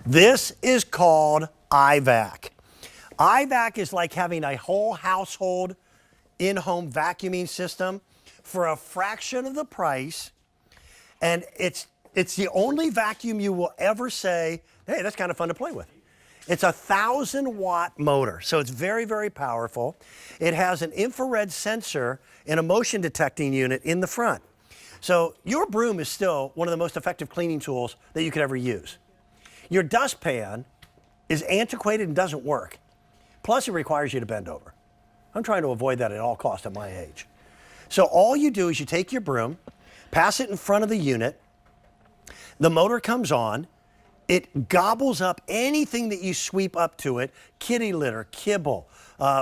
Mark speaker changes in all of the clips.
Speaker 1: This is called iVac. iVac is like having a whole household in-home vacuuming system for a fraction of the price, and it's the only vacuum you will ever say, hey, that's kind of fun to play with. It's a 1,000-watt motor, so it's very, very powerful. It has an infrared sensor and a motion detecting unit in the front. So your broom is still one of the most effective cleaning tools that you could ever use. Your dustpan is antiquated and doesn't work. Plus, it requires you to bend over. I'm trying to avoid that at all costs at my age. So all you do is you take your broom, pass it in front of the unit, the motor comes on, it gobbles up anything that you sweep up to it, kitty litter, kibble,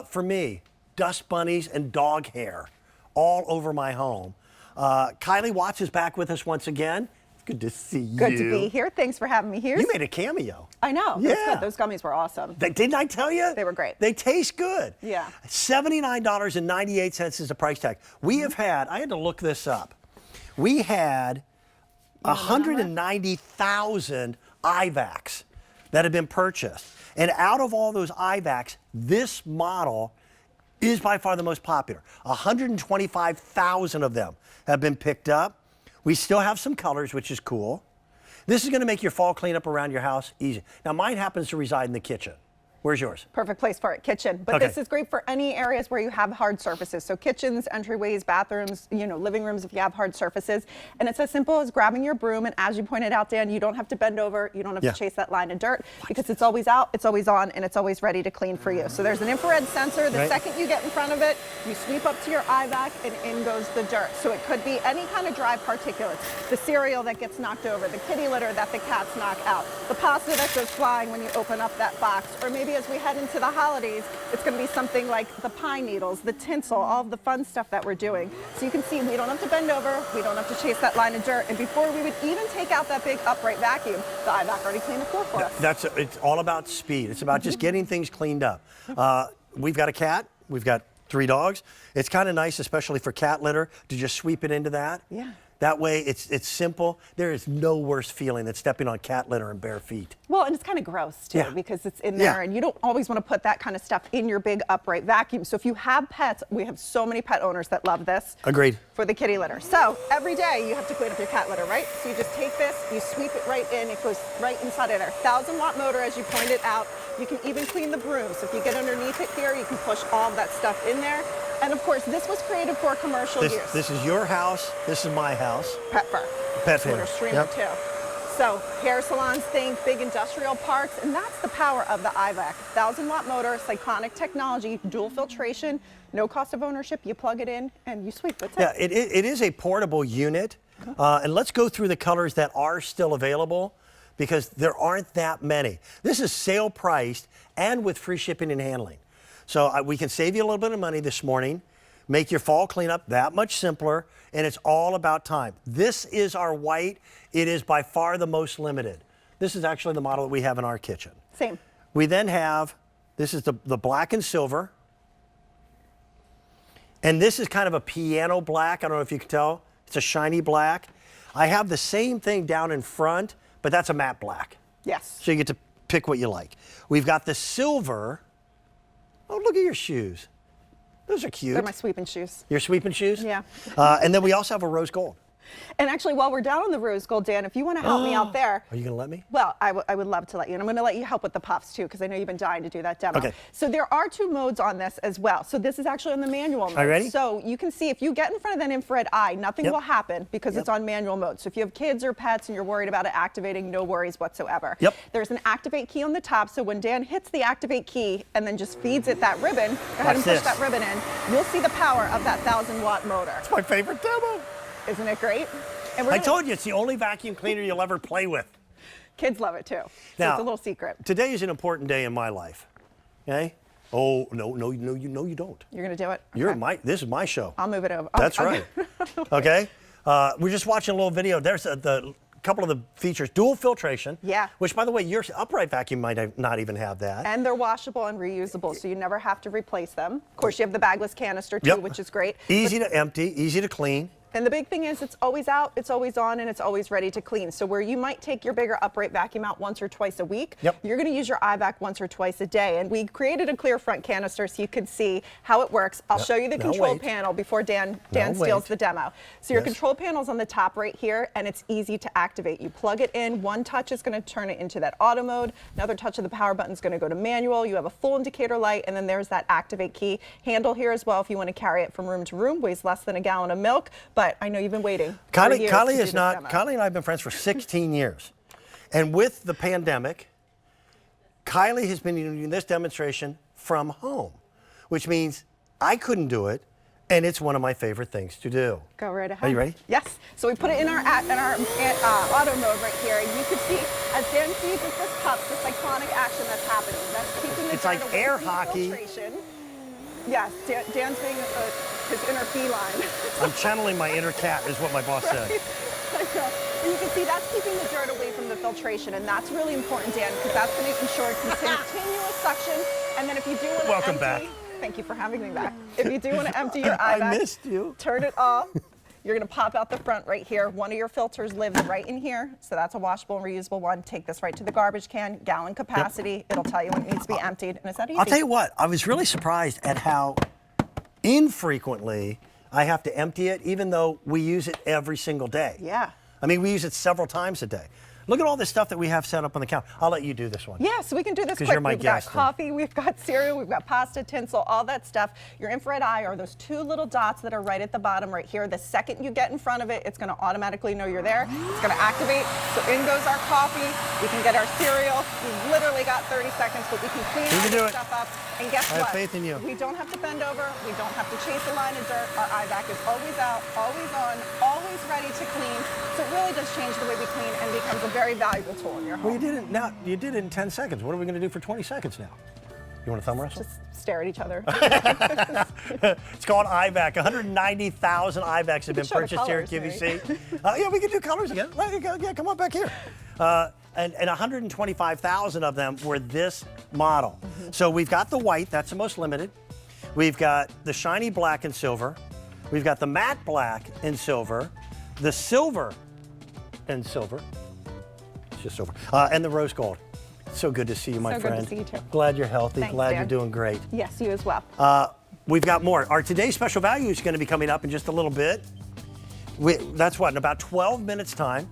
Speaker 1: for me, dust bunnies and dog hair all over my home. Kylie Watts is back with us once again. Good to see you.
Speaker 2: Good to be here. Thanks for having me here.
Speaker 1: You made a cameo.
Speaker 2: I know.
Speaker 1: Yeah.
Speaker 2: That's good. Those gummies were awesome.
Speaker 1: Didn't I tell you?
Speaker 2: They were great.
Speaker 1: They taste good.
Speaker 2: Yeah.
Speaker 1: $79.98 is the price tag. We have had, I had to look this up. We had 190,000 iVacs that have been purchased. And out of all those iVacs, this model is by far the most popular. 125,000 of them have been picked up. We still have some colors, which is cool. This is going to make your fall cleanup around your house easy. Now, mine happens to reside in the kitchen. Where's yours?
Speaker 2: Perfect place for it, kitchen. But
Speaker 1: Okay.
Speaker 2: This is great for any areas where you have hard surfaces. So kitchens, entryways, bathrooms, living rooms if you have hard surfaces. And it's as simple as grabbing your broom. And as you pointed out, Dan, you don't have to bend over. You don't have to chase that line of dirt because it's always out, it's always on, and it's always ready to clean for you. So there's an infrared sensor. The second you get in front of it, you sweep up to your iVac and in goes the dirt. So it could be any kind of dry particulates. The cereal that gets knocked over, the kitty litter that the cats knock out, the pasta that goes flying when you open up that box, or maybe as we head into the holidays, it's going to be something like the pine needles, the tinsel, all of the fun stuff that we're doing. So you can see we don't have to bend over, we don't have to chase that line of dirt, and before we would even take out that big upright vacuum, the iVac already cleaned the floor for us.
Speaker 1: It's all about speed. It's about just getting things cleaned up. We've got a cat, we've got 3 dogs. It's kind of nice, especially for cat litter, to just sweep it into that.
Speaker 2: Yeah.
Speaker 1: That way, it's simple. There is no worse feeling than stepping on cat litter and bare feet.
Speaker 2: Well, and it's kind of gross too because it's in there and you don't always want to put that kind of stuff in your big upright vacuum. So if you have pets, we have so many pet owners that love this.
Speaker 1: Agreed.
Speaker 2: For the kitty litter. So every day you have to clean up your cat litter, right? So you just take this, you sweep it right in, it goes right inside of there. 1,000-watt motor, as you pointed out. You can even clean the broom. So if you get underneath it here, you can push all of that stuff in there. And of course, this was created for commercial use.
Speaker 1: This is your house. This is my house.
Speaker 2: Pet fur.
Speaker 1: Pet fur.
Speaker 2: Streamer too. So hair salons, think big industrial parks, and that's the power of the iVac. 1,000-watt motor, cyclonic technology, dual filtration, no cost of ownership. You plug it in and you sweep. That's it.
Speaker 1: Yeah, it is a portable unit. And let's go through the colors that are still available because there aren't that many. This is sale priced and with free shipping and handling. So we can save you a little bit of money this morning, make your fall cleanup that much simpler, and it's all about time. This is our white. It is by far the most limited. This is actually the model that we have in our kitchen.
Speaker 2: Same.
Speaker 1: We then have, this is the black and silver. And this is kind of a piano black. I don't know if you can tell. It's a shiny black. I have the same thing down in front, but that's a matte black.
Speaker 2: Yes.
Speaker 1: So you get to pick what you like. We've got the silver. Oh, look at your shoes. Those are cute.
Speaker 2: They're my sweeping shoes.
Speaker 1: Your sweeping shoes?
Speaker 2: Yeah.
Speaker 1: And then we also have a rose gold.
Speaker 2: And actually, while we're down on the rose gold, Dan, if you want to help me out there.
Speaker 1: Are you going to let me?
Speaker 2: Well, I would love to let you. And I'm going to let you help with the puffs, too, because I know you've been dying to do that demo.
Speaker 1: Okay.
Speaker 2: So there are 2 modes on this as well. So this is actually on the manual mode.
Speaker 1: Are you ready?
Speaker 2: So you can see if you get in front of that infrared eye, nothing will happen because it's on manual mode. So if you have kids or pets and you're worried about it activating, no worries whatsoever.
Speaker 1: Yep.
Speaker 2: There's an activate key on the top. So when Dan hits the activate key and then just feeds it that ribbon, go ahead and push that ribbon in, you'll see the power of that 1,000-watt motor.
Speaker 1: It's my favorite demo.
Speaker 2: Isn't it great? And
Speaker 1: I told you, it's the only vacuum cleaner you'll ever play with.
Speaker 2: Kids love it too. So
Speaker 1: Now,
Speaker 2: it's a little secret.
Speaker 1: Today is an important day in my life. Okay? Oh, no, you don't.
Speaker 2: You're going to do it?
Speaker 1: Okay. This is my show.
Speaker 2: I'll move it over.
Speaker 1: That's right. Okay? We're just watching a little video. There's the couple of the features. Dual filtration.
Speaker 2: Yeah.
Speaker 1: Which, by the way, your upright vacuum might not even have that.
Speaker 2: And they're washable and reusable, so you never have to replace them. Of course, you have the bagless canister too, which is great.
Speaker 1: Easy to empty, easy to clean.
Speaker 2: And the big thing is it's always out, it's always on, and it's always ready to clean. So where you might take your bigger upright vacuum out once or twice a week, you're going to use your iVac once or twice a day. And we created a clear front canister so you can see how it works. I'll show you the control panel before Dan steals the demo. So your control panel's on the top right here, and it's easy to activate. You plug it in, one touch is going to turn it into that auto mode, another touch of the power button is going to go to manual. You have a full indicator light, and then there's that activate key. Handle here as well if you want to carry it from room to room. Weighs less than a gallon of milk, but I know you've been waiting.
Speaker 1: Kylie and I have been friends for 16 years. And with the pandemic, Kylie has been doing this demonstration from home, which means I couldn't do it, and it's one of my favorite things to do.
Speaker 2: Go right ahead.
Speaker 1: Are you ready?
Speaker 2: Yes. So we put it in our auto mode right here, and you can see as Dan feeds us this cup, the cyclonic action that's happening. That's keeping the
Speaker 1: It's like
Speaker 2: away
Speaker 1: air
Speaker 2: from the
Speaker 1: hockey.
Speaker 2: filtration. Yes, Dan's being his inner feline.
Speaker 1: I'm channeling my inner cat, is what my boss said.
Speaker 2: And you can see that's keeping the dirt away from the filtration, and that's really important, Dan, because that's going to ensure continuous suction. And then if you do want to
Speaker 1: Welcome back.
Speaker 2: Thank you for having me back. If you do want to empty your iVac,
Speaker 1: I missed you.
Speaker 2: Turn it off. You're going to pop out the front right here. One of your filters lives right in here, so that's a washable and reusable one. Take this right to the garbage can, gallon capacity. It'll tell you when it needs to be emptied, and it's that easy.
Speaker 1: I'll tell you what, I was really surprised at how infrequently I have to empty it, even though we use it every single day.
Speaker 2: Yeah.
Speaker 1: I mean, we use it several times a day. Look at all this stuff that we have set up on the counter. I'll let you do this one.
Speaker 2: Yeah, so we can do this quick.
Speaker 1: You're my
Speaker 2: we've
Speaker 1: guest,
Speaker 2: got coffee, we've got cereal, we've got pasta, tinsel, all that stuff. Your infrared eye are those two little dots that are right at the bottom right here. The second you get in front of it, it's going to automatically know you're there. It's going to activate. So in goes our coffee. We can get our cereal. We've literally got 30 seconds, but we can clean all this stuff up. And guess what?
Speaker 1: I have faith in you.
Speaker 2: We don't have to bend over. We don't have to chase a line of dirt. Our iVac is always out, always on, always ready to clean. So it really does change the way we clean and becomes a very valuable tool in your home.
Speaker 1: Well, you did it in 10 seconds. What are we going to do for 20 seconds now? You want to thumb wrestle?
Speaker 2: Just stare at each other.
Speaker 1: It's called iVac. 190,000 iVacs have been purchased here at QVC. Yeah, we can do colors again. Yeah, come on back here. And 125,000 of them were this model. So we've got the white, that's the most limited. We've got the shiny black and silver. We've got the matte black and silver. The silver and silver. It's just silver. And the rose gold. So good to see you, my friend.
Speaker 2: So good to see you too.
Speaker 1: Glad you're healthy.
Speaker 2: Thanks,
Speaker 1: Glad
Speaker 2: Dan.
Speaker 1: you're doing great.
Speaker 2: Yes, you as well.
Speaker 1: We've got more. Our today's special value is going to be coming up in just a little bit. That's what, in about 12 minutes time.